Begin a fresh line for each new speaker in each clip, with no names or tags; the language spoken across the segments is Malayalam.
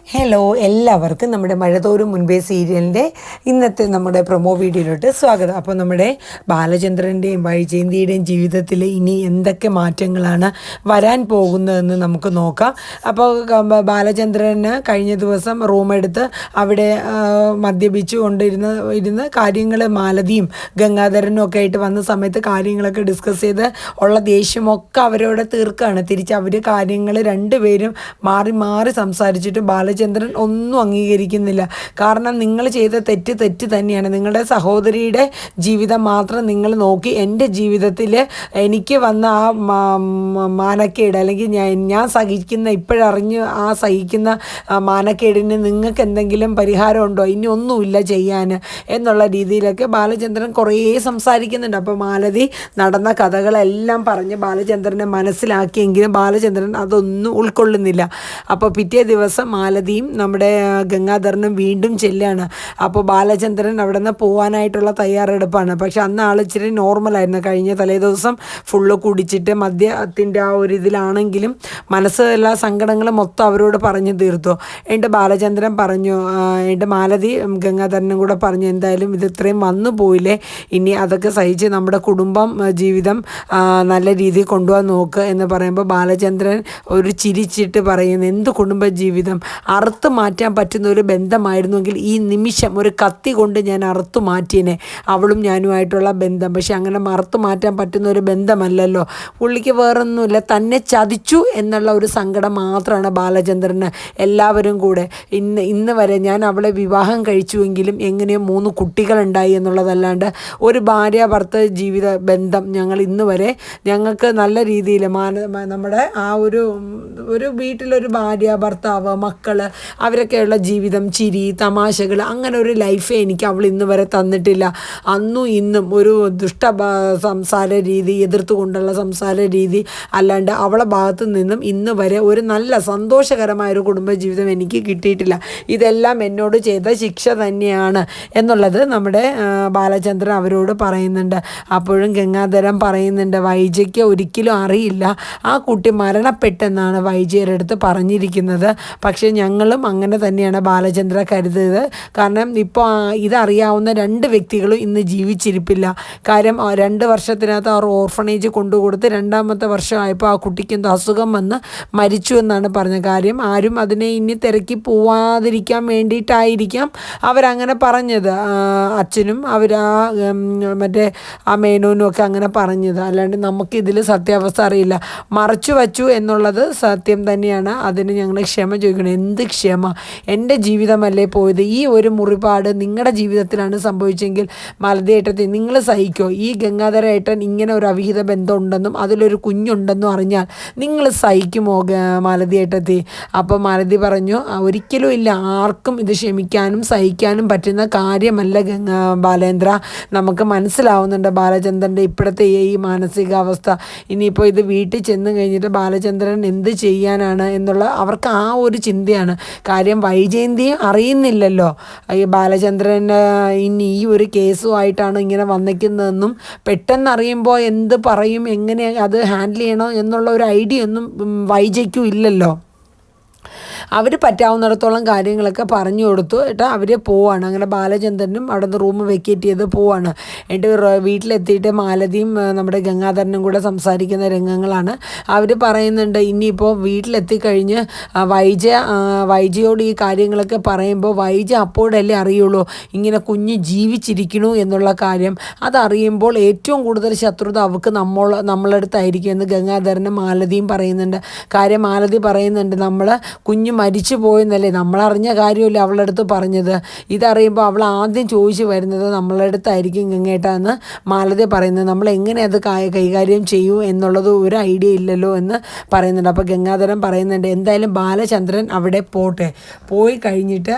ഹലോ, എല്ലാവർക്കും നമ്മുടെ മഴതോറും മുൻപേ സീരിയലിൻ്റെ ഇന്നത്തെ നമ്മുടെ പ്രൊമോ വീഡിയോയിലോട്ട് സ്വാഗതം. അപ്പോൾ നമ്മുടെ ബാലചന്ദ്രൻ്റെയും വൈജയന്തിയുടെയും ജീവിതത്തിൽ ഇനി എന്തൊക്കെ മാറ്റങ്ങളാണ് വരാൻ പോകുന്നതെന്ന് നമുക്ക് നോക്കാം. അപ്പോൾ ബാലചന്ദ്രന് കഴിഞ്ഞ ദിവസം റൂമെടുത്ത് അവിടെ മദ്യപിച്ചു ഇരുന്ന് കാര്യങ്ങൾ മാലതിയും ഗംഗാധരനും ഒക്കെ ആയിട്ട് വന്ന സമയത്ത് കാര്യങ്ങളൊക്കെ ഡിസ്കസ് ചെയ്ത് ഉള്ള ദേഷ്യമൊക്കെ അവരോട് തീർക്കുകയാണ്. തിരിച്ച് അവർ കാര്യങ്ങൾ രണ്ടുപേരും മാറി മാറി സംസാരിച്ചിട്ട് ബാലചന്ദ്രൻ ഒന്നും അംഗീകരിക്കുന്നില്ല. കാരണം നിങ്ങൾ ചെയ്ത തെറ്റ് തന്നെയാണ്. നിങ്ങളുടെ സഹോദരിയുടെ ജീവിതം മാത്രം നിങ്ങൾ നോക്കി എൻ്റെ ജീവിതത്തിൽ എനിക്ക് വന്ന ആ മാനക്കേട് അല്ലെങ്കിൽ ഞാൻ സഹിക്കുന്ന ഇപ്പോഴറിഞ്ഞ് ആ സഹിക്കുന്ന മാനക്കേടിന് നിങ്ങൾക്ക് എന്തെങ്കിലും പരിഹാരമുണ്ടോ, ഇനി ഒന്നുമില്ല ചെയ്യാൻ എന്നുള്ള രീതിയിലൊക്കെ ബാലചന്ദ്രൻ കുറേ സംസാരിക്കുന്നുണ്ട്. അപ്പോൾ മാലതി നടന്ന കഥകളെല്ലാം പറഞ്ഞ് ബാലചന്ദ്രനെ മനസ്സിലാക്കിയെങ്കിലും ബാലചന്ദ്രൻ അതൊന്നും ഉൾക്കൊള്ളുന്നില്ല. അപ്പോൾ പിറ്റേ ദിവസം മാലതിയും നമ്മുടെ ഗംഗാധരനും വീണ്ടും ചെല്ലുകയാണ്. അപ്പോൾ ബാലചന്ദ്രൻ അവിടെ നിന്ന് പോകാനായിട്ടുള്ള തയ്യാറെടുപ്പാണ്. പക്ഷെ അന്ന് ആൾ ഇച്ചിരി നോർമലായിരുന്നു. കഴിഞ്ഞ തലേദിവസം ഫുള്ള് കുടിച്ചിട്ട് മദ്യത്തിൻ്റെ ആ ഒരു ഇതിലാണെങ്കിലും മനസ്സിലുള്ള സങ്കടങ്ങൾ മൊത്തം അവരോട് പറഞ്ഞു തീർത്തു. എന്നിട്ട് ബാലചന്ദ്രൻ പറഞ്ഞു, എന്നിട്ട് മാലതി ഗംഗാധരനും കൂടെ പറഞ്ഞു, എന്തായാലും ഇത് ഇത്രയും വന്നു പോയില്ലേ, ഇനി അതൊക്കെ സഹിച്ച് നമ്മുടെ കുടുംബം ജീവിതം നല്ല രീതിയിൽ കൊണ്ടുപോകാൻ നോക്ക് എന്ന് പറയുമ്പോൾ ബാലചന്ദ്രൻ ഒരു ചിരിച്ചിട്ട് പറയുന്നു, എന്ത് കുടുംബജീവിതം, അറുത്ത് മാറ്റാൻ പറ്റുന്ന ഒരു ബന്ധമായിരുന്നുവെങ്കിൽ ഈ നിമിഷം ഒരു കത്തി കൊണ്ട് ഞാൻ അറുത്തു മാറ്റിയനെ അവളും ഞാനുമായിട്ടുള്ള ബന്ധം. പക്ഷെ അങ്ങനെ മറുത്തു മാറ്റാൻ പറ്റുന്ന ഒരു ബന്ധമല്ലല്ലോ. പുള്ളിക്ക് വേറൊന്നുമില്ല, തന്നെ ചതിച്ചു എന്നുള്ള ഒരു സങ്കടം മാത്രമാണ് ബാലചന്ദ്രന്. എല്ലാവരും കൂടെ ഇന്ന് വരെ ഞാൻ അവളെ വിവാഹം കഴിച്ചുവെങ്കിലും എങ്ങനെയോ 3 കുട്ടികളുണ്ടായി എന്നുള്ളതല്ലാണ്ട് ഒരു ഭാര്യ ഭർത്ത ജീവിത ബന്ധം ഞങ്ങൾ ഇന്ന് വരെ ഞങ്ങൾക്ക് നല്ല രീതിയിൽ നമ്മുടെ ആ ഒരു വീട്ടിലൊരു ഭാര്യ ഭർത്താവ് മക്കൾ അവരൊക്കെയുള്ള ജീവിതം, ചിരി തമാശകൾ, അങ്ങനെ ഒരു ലൈഫേ എനിക്ക് അവൾ ഇന്ന് വരെ തന്നിട്ടില്ല. അന്നും ഇന്നും ഒരു സംസാര രീതി, എതിർത്തുകൊണ്ടുള്ള സംസാര രീതി അല്ലാണ്ട് അവളെ ഭാഗത്തു നിന്നും ഇന്ന് വരെ ഒരു നല്ല സന്തോഷകരമായൊരു കുടുംബജീവിതം എനിക്ക് കിട്ടിയിട്ടില്ല. ഇതെല്ലാം എന്നോട് ചെയ്ത ശിക്ഷ തന്നെയാണ് എന്നുള്ളത് നമ്മുടെ ബാലചന്ദ്രൻ അവരോട് പറയുന്നുണ്ട്. അപ്പോഴും ഗംഗാധരൻ പറയുന്നുണ്ട്, വൈജയ്ക്ക് ഒരിക്കലും അറിയില്ല ആ കുട്ടി മരണപ്പെട്ടെന്നാണ് വൈജയുടെ അടുത്ത് പറഞ്ഞിരിക്കുന്നത്. പക്ഷേ ഞങ്ങളും അങ്ങനെ തന്നെയാണ് ബാലചന്ദ്ര കരുതിയത്. കാരണം ഇപ്പോൾ ഇതറിയാവുന്ന 2 വ്യക്തികളും ഇന്ന് ജീവിച്ചിരിപ്പില്ല. കാര്യം 2 വർഷത്തിനകത്ത് ആ ഓർഫണേജ് കൊണ്ടുകൊടുത്ത് 2ാമത്തെ വർഷമായപ്പോൾ ആ കുട്ടിക്ക് എന്തോ അസുഖം വന്ന് മരിച്ചു എന്നാണ് പറഞ്ഞ കാര്യം. ആരും അതിനെ ഇനി തിരക്കി പോവാതിരിക്കാൻ വേണ്ടിയിട്ടായിരിക്കാം അവരങ്ങനെ പറഞ്ഞത്. അച്ഛനും മറ്റേ ആ മേനോനും ഒക്കെ അങ്ങനെ പറഞ്ഞത്. അല്ലാണ്ട് നമുക്കിതിൽ സത്യാവസ്ഥ അറിയില്ല. മറച്ചു വച്ചു എന്നുള്ളത് സത്യം തന്നെയാണ്. അതിന് ഞങ്ങൾ ക്ഷമ ചോദിക്കണം. എന്ത് ക്ഷമ? എൻ്റെ ജീവിതമല്ലേ പോയത്. ഈ ഒരു മുറിപ്പാട് നിങ്ങളുടെ ജീവിതത്തിലാണ് സംഭവിച്ചെങ്കിൽ മാലതിയേട്ടത്തി നിങ്ങൾ സഹിക്കോ? ഈ ഗംഗാധര ഏട്ടൻ ഇങ്ങനെ ഒരു അവിഹിത ബന്ധം ഉണ്ടെന്നും അതിലൊരു കുഞ്ഞുണ്ടെന്നും അറിഞ്ഞാൽ നിങ്ങൾ സഹിക്കുമോ മാലതിയേട്ടത്തി? അപ്പോൾ മാലതി പറഞ്ഞു, ഒരിക്കലും ഇല്ല, ആർക്കും ഇത് ക്ഷമിക്കാനും സഹിക്കാനും പറ്റുന്ന കാര്യമല്ല ബാലേന്ദ്ര. നമുക്ക് മനസ്സിലാവുന്നുണ്ട് ബാലചന്ദ്രൻ്റെ ഇപ്പോഴത്തെ ഈ മാനസികാവസ്ഥ. ഇനിയിപ്പോൾ ഇത് വീട്ടിൽ ചെന്ന് കഴിഞ്ഞിട്ട് ബാലചന്ദ്രൻ എന്ത് ചെയ്യാനാണ് എന്നുള്ള അവർക്ക് ആ ഒരു ചിന്തയാണ്. കാര്യം വൈജയന്തിയും അറിയുന്നില്ലല്ലോ ഈ ബാലചന്ദ്രൻ ഇനി ഈ ഒരു കേസുമായിട്ടാണ് ഇങ്ങനെ വന്നിരിക്കുന്നതെന്നും പെട്ടെന്ന് അറിയുമ്പോൾ എന്ത് പറയും, എങ്ങനെ അത് ഹാൻഡിൽ ചെയ്യണം എന്നുള്ള ഒരു ഐഡിയ ഒന്നും വൈജയ്ക്കും ഇല്ലല്ലോ. അവർ പറ്റാവുന്നിടത്തോളം കാര്യങ്ങളൊക്കെ പറഞ്ഞു കൊടുത്തു. ഏട്ടാ അവർ പോവാണ്. അങ്ങനെ ബാലചന്ദ്രനും അവിടെ നിന്ന് റൂം വെക്കേറ്റ് ചെയ്ത് പോവാണ്. എന്നിട്ട് വീട്ടിലെത്തിയിട്ട് മാലതിയും നമ്മുടെ ഗംഗാധരനും കൂടെ സംസാരിക്കുന്ന രംഗങ്ങളാണ്. അവർ പറയുന്നുണ്ട്, ഇനിയിപ്പോൾ വീട്ടിലെത്തിക്കഴിഞ്ഞ് വൈജയോട് ഈ കാര്യങ്ങളൊക്കെ പറയുമ്പോൾ വൈജ അപ്പോഴല്ലേ അറിയുള്ളൂ ഇങ്ങനെ കുഞ്ഞ് ജീവിച്ചിരിക്കണു എന്നുള്ള കാര്യം. അതറിയുമ്പോൾ ഏറ്റവും കൂടുതൽ ശത്രുത അവൾക്ക് നമ്മളടുത്തായിരിക്കും എന്ന് ഗംഗാധരനും മാലതിയും പറയുന്നുണ്ട്. കാര്യം മാലതി പറയുന്നുണ്ട്, നമ്മൾ കുഞ്ഞ് മരിച്ചു പോയെന്നല്ലേ നമ്മളറിഞ്ഞ കാര്യമല്ലേ അവളുടെ അടുത്ത് പറഞ്ഞത്. ഇതറിയുമ്പോൾ അവൾ ആദ്യം ചോദിച്ചു വരുന്നത് നമ്മളുടെ അടുത്തായിരിക്കും ഗംഗേട്ടാ എന്ന് മാലതി പറയുന്നത്. നമ്മൾ എങ്ങനെ അത് കൈകാര്യം ചെയ്യൂ എന്നുള്ളത് ഒരു ഐഡിയ ഇല്ലല്ലോ എന്ന് പറയുന്നുണ്ട്. അപ്പോൾ ഗംഗാധരൻ പറയുന്നുണ്ട്, എന്തായാലും ബാലചന്ദ്രൻ അവിടെ പോട്ടെ, പോയി കഴിഞ്ഞിട്ട്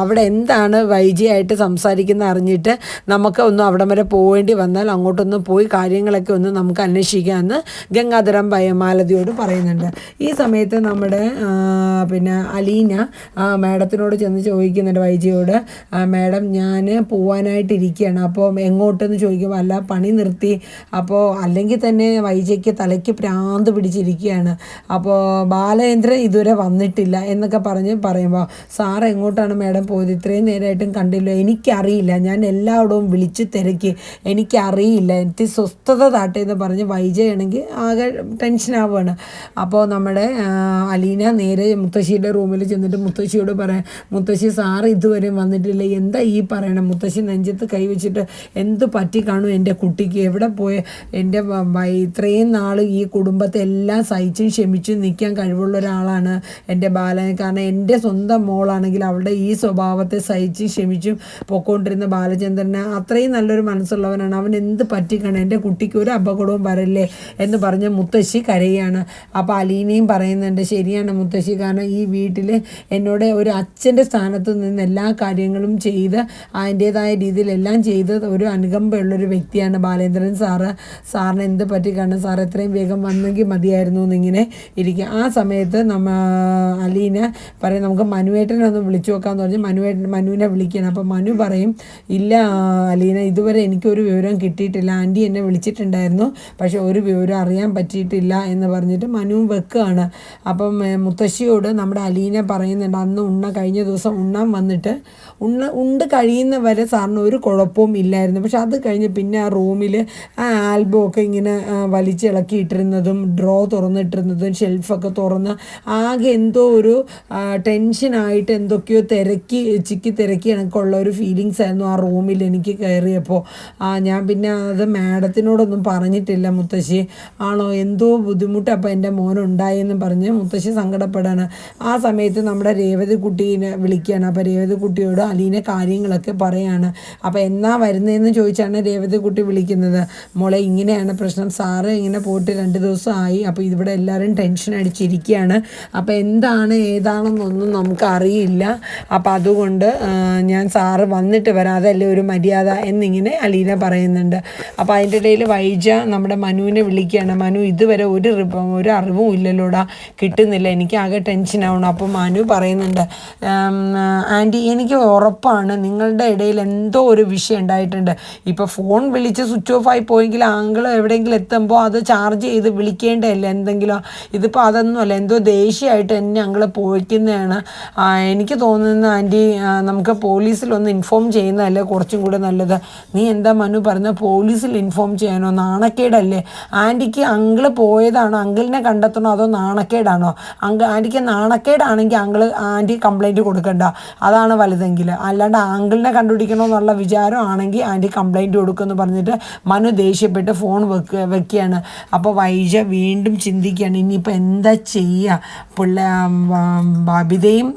അവിടെ എന്താണ് വൈജയായിട്ട് സംസാരിക്കുന്ന അറിഞ്ഞിട്ട് നമുക്ക് ഒന്ന് അവിടെ വരെ പോവേണ്ടി വന്നാൽ അങ്ങോട്ടൊന്ന് പോയി കാര്യങ്ങളൊക്കെ ഒന്ന് നമുക്ക് അന്വേഷിക്കാമെന്ന് ഗംഗാധരൻ മാലതിയോട് പറയുന്നുണ്ട്. ഈ സമയത്ത് നമ്മുടെ പിന്നെ അലീന മാഡത്തിനോട് ചെന്ന് ചോദിക്കുന്നുണ്ട് വൈജയോട്, മാഡം ഞാൻ പോവാനായിട്ടിരിക്കുകയാണ്, അപ്പോൾ എങ്ങോട്ടെന്ന് ചോദിക്കുമ്പോൾ അല്ല പണി നിർത്തി, അപ്പോൾ അല്ലെങ്കിൽ തന്നെ വൈജയ്ക്ക് തലയ്ക്ക് ഭ്രാന്ത് പിടിച്ചിരിക്കുകയാണ്, അപ്പോൾ ബാലചന്ദ്രൻ ഇതുവരെ വന്നിട്ടില്ല എന്നൊക്കെ പറയുമ്പോൾ സാർ എങ്ങോട്ടാണ് മാഡം പോയത്, ഇത്രയും നേരമായിട്ടും കണ്ടില്ല, എനിക്കറിയില്ല, ഞാൻ എല്ലായിടവും വിളിച്ച് തിരക്കി, എനിക്കറിയില്ല, എനിക്ക് സ്വസ്ഥത താട്ടെ എന്ന് പറഞ്ഞ് വൈജയാണെങ്കിൽ ആകെ ടെൻഷനാവുകയാണ്. അപ്പോൾ നമ്മുടെ അലീന നേരെ മുത്തശ്ശിയുടെ റൂമിൽ ചെന്നിട്ട് മുത്തശ്ശിയോട് പറയാം, മുത്തശ്ശി സാറ് ഇതുവരെ വന്നിട്ടില്ല, എന്താ ഈ പറയണം. മുത്തശ്ശി നെഞ്ചത്ത് കൈവച്ചിട്ട് എന്ത് പറ്റി കാണും എൻ്റെ കുട്ടിക്ക്, എവിടെ പോയ എൻ്റെ ഇത്രയും നാൾ ഈ കുടുംബത്തെ എല്ലാം സഹിച്ചും ക്ഷമിച്ചും നിൽക്കാൻ കഴിവുള്ള ഒരാളാണ് എൻ്റെ ബാലൻ. കാരണം എൻ്റെ സ്വന്തം മോളാണെങ്കിൽ അവളുടെ ഈ സ്വഭാവത്തെ സഹിച്ചും ക്ഷമിച്ചും പൊക്കോണ്ടിരുന്ന ബാലചന്ദ്രന് അത്രയും നല്ലൊരു മനസ്സുള്ളവനാണ്, അവൻ എന്ത് പറ്റിക്കണം, എൻ്റെ കുട്ടിക്ക് ഒരു അപകടവും വരല്ലേ എന്ന് പറഞ്ഞ് മുത്തശ്ശി കരയാണ്. അപ്പോൾ അലീനയും പറയുന്നുണ്ട്, ശരിയാണ് മുത്തശ്ശി, കാരണം ഈ വീട്ടിൽ എന്നോട് ഒരു അച്ഛൻ്റെ സ്ഥാനത്ത് നിന്ന് എല്ലാ കാര്യങ്ങളും ചെയ്ത് അതിൻ്റേതായ രീതിയിലെല്ലാം ചെയ്ത് ഒരു അനുകമ്പയുള്ളൊരു വ്യക്തിയാണ് ബാലേന്ദ്രൻ സാറ്, സാറിന് എന്ത് പറ്റി കാണും, സാർ എത്രയും വേഗം വന്നെങ്കിൽ മതിയായിരുന്നു എന്നിങ്ങനെ ഇരിക്കുക. ആ സമയത്ത് അലീന പറയും നമുക്ക് മനുവേട്ടനെ ഒന്ന് വിളിച്ചു നോക്കാമെന്ന് പറഞ്ഞ് മനുവിനെ വിളിക്കണം. അപ്പോൾ മനു പറയും, ഇല്ല അലീന, ഇതുവരെ എനിക്കൊരു വിവരം കിട്ടിയിട്ടില്ല, ആൻറ്റി എന്നെ വിളിച്ചിട്ടുണ്ടായിരുന്നു, പക്ഷേ ഒരു വിവരം അറിയാൻ പറ്റിയിട്ടില്ല എന്ന് പറഞ്ഞിട്ട് മനുവും വെക്കുകയാണ്. അപ്പം മുത്തശ്ശിയോട് നമ്മുടെ അലീന പറയുന്നുണ്ട്, അന്ന് കഴിഞ്ഞ ദിവസം ഉണ്ണാൻ വന്നിട്ട് ഉണ്ട് കഴിയുന്നവരെ സാറിന് ഒരു കുഴപ്പവും ഇല്ലായിരുന്നു, പക്ഷെ അത് കഴിഞ്ഞ് പിന്നെ ആ റൂമിൽ ആ ആൽബം ഒക്കെ ഇങ്ങനെ വലിച്ചിളക്കിയിട്ടിരുന്നതും ഡ്രോ തുറന്നിട്ടിരുന്നതും ഷെൽഫൊക്കെ തുറന്ന് ആകെ എന്തോ ഒരു ടെൻഷനായിട്ട് എന്തൊക്കെയോ ചിക്കി തിരക്കി എനിക്കുള്ള ഒരു ഫീലിങ്സ് ആയിരുന്നു ആ റൂമിൽ എനിക്ക് കയറിയപ്പോൾ. ഞാൻ പിന്നെ അത് മാഡത്തിനോടൊന്നും പറഞ്ഞിട്ടില്ല മുത്തശ്ശി, ആണോ എന്തോ ബുദ്ധിമുട്ട് അപ്പോൾ എൻ്റെ മോനുണ്ടായെന്ന് പറഞ്ഞ് മുത്തശ്ശി സങ്കടപ്പെടാണ്. ആ സമയത്ത് നമ്മുടെ രേവതി കുട്ടീനെ വിളിക്കുകയാണ്. അപ്പോൾ രേവതി കുട്ടിയോട് അലീന കാര്യങ്ങളൊക്കെ പറയാണ്. അപ്പോൾ എന്നാ വരുന്നതെന്ന് ചോദിച്ചാണ് രേവതി കുട്ടി വിളിക്കുന്നത്. മോളെ ഇങ്ങനെയാണ് പ്രശ്നം, സാറ് ഇങ്ങനെ പോയിട്ട് 2 ദിവസമായി, അപ്പോൾ ഇവിടെ എല്ലാവരും ടെൻഷൻ അടിച്ചിരിക്കുകയാണ്, അപ്പോൾ എന്താണ് ഏതാണെന്നൊന്നും നമുക്കറിയില്ല, അപ്പോൾ അതുകൊണ്ട് ഞാൻ സാറ് വന്നിട്ട് വരാം, അതല്ലേ ഒരു മര്യാദ എന്നിങ്ങനെ അലീന പറയുന്നുണ്ട്. അപ്പോൾ അതിൻ്റെ ഇടയിൽ വൈജ നമ്മുടെ മനുവിനെ വിളിക്കുകയാണ്. മനു ഇതുവരെ ഒരു അറിവും ഇല്ലല്ലോടാ, കിട്ടുന്നില്ല, എനിക്ക് ആകെ ടെൻഷനാവണം. അപ്പോൾ മനു പറയുന്നുണ്ട്, ആൻറ്റി എനിക്ക് ഉറപ്പാണ് നിങ്ങളുടെ ഇടയിൽ എന്തോ ഒരു വിഷയം ഉണ്ടായിട്ടുണ്ട്, ഇപ്പോൾ ഫോൺ വിളിച്ച് സ്വിച്ച് ഓഫ് ആയി പോയെങ്കിൽ ആങ്കിൾ എവിടെയെങ്കിലും എത്തുമ്പോൾ അത് ചാർജ് ചെയ്ത് വിളിക്കേണ്ടതല്ലേ എന്തെങ്കിലും, ഇതിപ്പോൾ അതൊന്നുമല്ല, എന്തോ ദേഷ്യമായിട്ട് എന്നെ അങ്ങളെ പോയിക്കുന്നതാണ് എനിക്ക് തോന്നുന്നത്. ആൻറ്റി നമുക്ക് പോലീസിലൊന്ന് ഇൻഫോം ചെയ്യുന്നതല്ലേ കുറച്ചും കൂടെ നല്ലത്. നീ എന്താ മനു പറഞ്ഞ പോലീസിൽ ഇൻഫോം ചെയ്യാനോ, നാണക്കേടല്ലേ ആൻറ്റിക്ക്, അങ്കിള് പോയതാണോ, അങ്കിളിനെ കണ്ടെത്തണോ അതോ നാണക്കേടാണോ? ആൻറ്റിക്ക് നാണക്കേടാണെങ്കിൽ ആൻറ്റി കംപ്ലൈൻറ്റ് കൊടുക്കണ്ട, അതാണ് വലുതെങ്കിൽ, അല്ലാണ്ട് അങ്കിളിനെ കണ്ടുപിടിക്കണമെന്നുള്ള വിചാരം ആണെങ്കിൽ ആൻറ്റി കംപ്ലൈൻറ്റ് കൊടുക്കുമെന്ന് പറഞ്ഞിട്ട് മനു ദേഷ്യപ്പെട്ട് ഫോൺ വെക്കുകയാണ്. അപ്പോൾ വൈജ വീണ്ടും ചിന്തിക്കുകയാണ്, ഇനിയിപ്പോൾ എന്താ ചെയ്യുക. ബബിതയും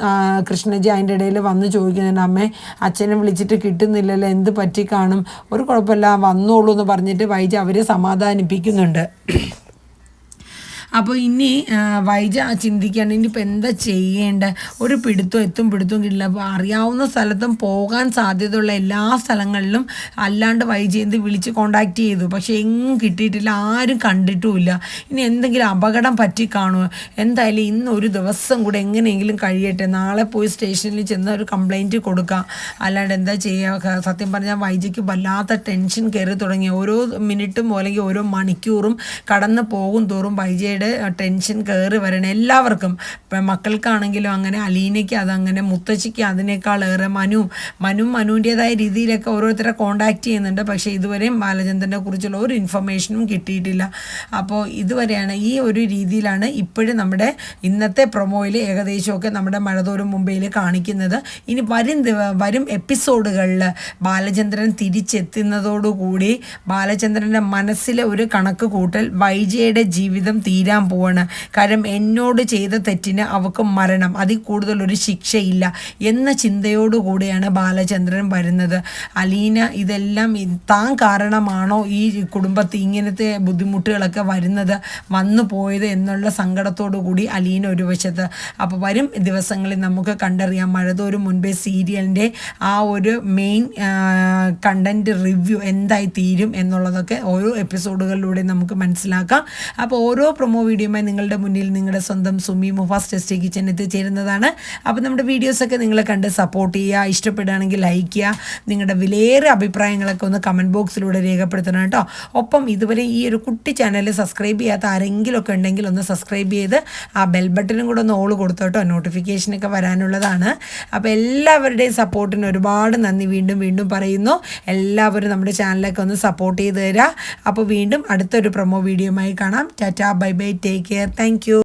കൃഷ്ണജി അതിൻ്റെ ഇടയിൽ വന്ന് ചോദിക്കുന്നുണ്ട്, അമ്മേ അച്ഛനെ വിളിച്ചിട്ട് കിട്ടുന്നില്ലല്ലോ, എന്ത് പറ്റി കാണും, ഒരു കുഴപ്പമില്ല വന്നോളൂ എന്ന് പറഞ്ഞിട്ട് വൈജ അവരെ സമാധാനിപ്പിക്കുന്നുണ്ട്. അപ്പോൾ ഇനി വൈജ ചിന്തിക്കുകയാണ്, ഇനിയിപ്പോൾ എന്താ ചെയ്യേണ്ടത്, ഒരു പിടുത്തവും കിട്ടില്ല. അപ്പോൾ അറിയാവുന്ന സ്ഥലത്തും പോകാൻ സാധ്യതയുള്ള എല്ലാ സ്ഥലങ്ങളിലും അല്ലാണ്ട് വൈജയന്തി വിളിച്ച് കോണ്ടാക്ട് ചെയ്തു, പക്ഷേ എങ്ങും കിട്ടിയിട്ടില്ല, ആരും കണ്ടിട്ടുമില്ല. ഇനി എന്തെങ്കിലും അപകടം പറ്റി കാണുമോ, എന്തായാലും ഇന്ന് ഒരു ദിവസം കൂടെ എങ്ങനെയെങ്കിലും കഴിയട്ടെ, നാളെ പോയി സ്റ്റേഷനിൽ ചെന്ന് ഒരു കംപ്ലൈൻറ്റ് കൊടുക്കാം, അല്ലാണ്ട് എന്താ ചെയ്യുക. സത്യം പറഞ്ഞാൽ വൈജയ്ക്ക് വല്ലാത്ത ടെൻഷൻ കയറി തുടങ്ങി. ഓരോ മിനിറ്റും അല്ലെങ്കിൽ ഓരോ മണിക്കൂറും കടന്നു പോകും തോറും വൈജയുടെ ടെൻഷൻ കയറി വരണം എല്ലാവർക്കും. മക്കൾക്കാണെങ്കിലും അങ്ങനെ, അലീനയ്ക്ക് അതങ്ങനെ, മുത്തശ്ശിക്ക് അതിനേക്കാളേറെ, മനുവിൻ്റേതായ രീതിയിലൊക്കെ ഓരോരുത്തരെ കോണ്ടാക്ട് ചെയ്യുന്നുണ്ട്. പക്ഷേ ഇതുവരെയും ബാലചന്ദ്രനെ കുറിച്ചുള്ള ഒരു ഇൻഫർമേഷനും കിട്ടിയിട്ടില്ല. അപ്പോൾ ഇതുവരെയാണ് ഈ ഒരു രീതിയിലാണ് ഇപ്പോഴും നമ്മുടെ ഇന്നത്തെ പ്രൊമോയിൽ ഏകദേശമൊക്കെ നമ്മുടെ മഴതോറും മുംബൈയിൽ കാണിക്കുന്നത്. ഇനി വരും എപ്പിസോഡുകളിൽ ബാലചന്ദ്രൻ തിരിച്ചെത്തുന്നതോടുകൂടി ബാലചന്ദ്രൻ്റെ മനസ്സിലെ ഒരു കണക്ക് കൂട്ടൽ, വൈജയുടെ ജീവിതം തീരാൻ പോവാണ്. കാരണം എന്നോട് ചെയ്ത തെറ്റിന് അവൾക്ക് മരണം, അതിൽ കൂടുതലൊരു ശിക്ഷയില്ല എന്ന ചിന്തയോടുകൂടിയാണ് ബാലചന്ദ്രൻ വരുന്നത്. അലീന ഇതെല്ലാം താൻ കാരണമാണോ ഈ കുടുംബത്തിൽ ഇങ്ങനത്തെ ബുദ്ധിമുട്ടുകളൊക്കെ വന്നു പോയത് എന്നുള്ള സങ്കടത്തോടു കൂടി അലീന ഒരു വശത്ത്. അപ്പോൾ വരും ദിവസങ്ങളിൽ നമുക്ക് കണ്ടറിയാം മഴതോറും മുൻപേ സീരിയലിൻ്റെ ആ ഒരു മെയിൻ കണ്ടൻറ്റ് റിവ്യൂ എന്തായി തീരും എന്നുള്ളതൊക്കെ ഓരോ എപ്പിസോഡുകളിലൂടെ നമുക്ക് മനസ്സിലാക്കാം. അപ്പോൾ ഓരോ പ്രൊമോ വീഡിയോയുമായി നിങ്ങളുടെ മുന്നിൽ നിങ്ങളുടെ സ്വന്തം സുമി മുഫാസ് ടെസ്റ്റി കിച്ചൻ എത്തിച്ചേരുന്നതാണ്. അപ്പോൾ നമ്മുടെ വീഡിയോസൊക്കെ നിങ്ങൾ കണ്ട് സപ്പോർട്ട് ചെയ്യുക, ഇഷ്ടപ്പെടുകയാണെങ്കിൽ ലൈക്ക് ചെയ്യുക, നിങ്ങളുടെ വിലയേറെ അഭിപ്രായങ്ങളൊക്കെ ഒന്ന് കമൻറ്റ് ബോക്സിലൂടെ രേഖപ്പെടുത്തണം കേട്ടോ. ഒപ്പം ഇതുവരെ ഈ ഒരു കുട്ടി ചാനൽ സബ്സ്ക്രൈബ് ചെയ്യാത്ത ആരെങ്കിലുമൊക്കെ ഉണ്ടെങ്കിൽ ഒന്ന് സബ്സ്ക്രൈബ് ചെയ്ത് ആ ബെൽ ബട്ടനും കൂടെ ഒന്ന് ഓൾ കൊടുത്തു കേട്ടോ, നോട്ടിഫിക്കേഷനൊക്കെ വരാനുള്ളതാണ്. അപ്പോൾ എല്ലാവരുടെയും സപ്പോർട്ടിന് ഒരുപാട് നന്ദി വീണ്ടും വീണ്ടും പറയുന്നു. എല്ലാവരും നമ്മുടെ ചാനലൊക്കെ ഒന്ന് സപ്പോർട്ട് ചെയ്ത് തരിക. അപ്പോൾ വീണ്ടും അടുത്തൊരു പ്രൊമോ വീഡിയോയുമായി കാണാം. Tata, bye bye, take care, thank you.